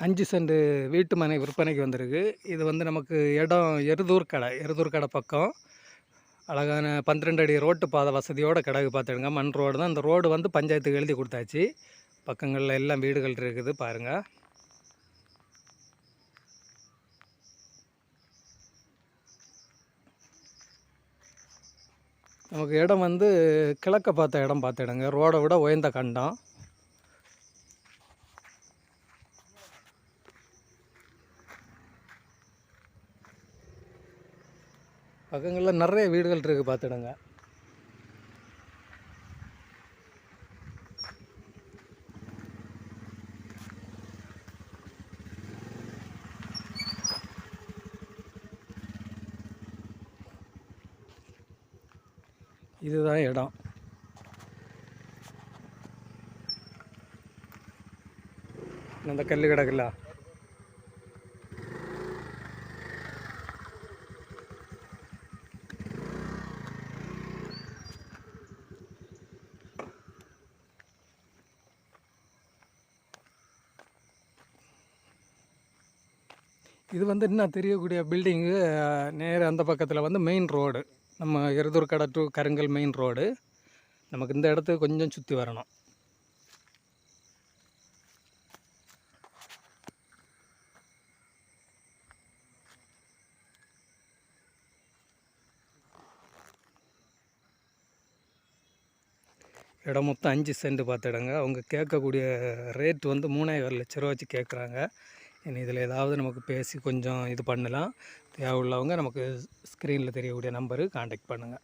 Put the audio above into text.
5 send வீட்டு மனை விற்பனைக்கு வந்திருக்கு. இது வந்து நமக்கு இடம் எருதூர் கடை பக்கம். அழகான 12 அடி ரோட்டு பாதை வசதியோட கிடக்கு பார்த்துடுங்க. மண் ரோடு தான். அந்த ரோடு வந்து பஞ்சாயத்துக்கு எழுதி கொடுத்தாச்சு. பக்கங்களில் எல்லாம் வீடுகள் இருக்குது பாருங்கள். நமக்கு இடம் வந்து கிழக்க பார்த்த இடம் பார்த்துடுங்க. ரோடை விட உயர்ந்த கண்டம். பக்கங்களில் நிறைய வீடுகள் இருக்குது பார்த்துடுங்க. இதுதான் இடம். அந்த கல் கிடக்குல்ல, இது வந்து இன்னும் தெரியக்கூடிய பில்டிங்கு. நேர அந்த பக்கத்தில் வந்து மெயின் ரோடு, நம்ம எருதூர் கடை டு கருங்கல் மெயின் ரோடு. நமக்கு இந்த இடத்துக்கு கொஞ்சம் சுற்றி வரணும். இடம் மொத்தம் 5 சென்ட் பார்த்துடுங்க. அவங்க கேட்கக்கூடிய ரேட் வந்து 3.25 லட்ச ரூபா வச்சு கேட்குறாங்க. இனி இதில் ஏதாவது நமக்கு பேசி கொஞ்சம் இது பண்ணலாம். தேவை உள்ளவங்க நமக்கு ஸ்க்ரீனில் தெரியக்கூடிய நம்பருக்கு கான்டாக்ட் பண்ணுங்கள்.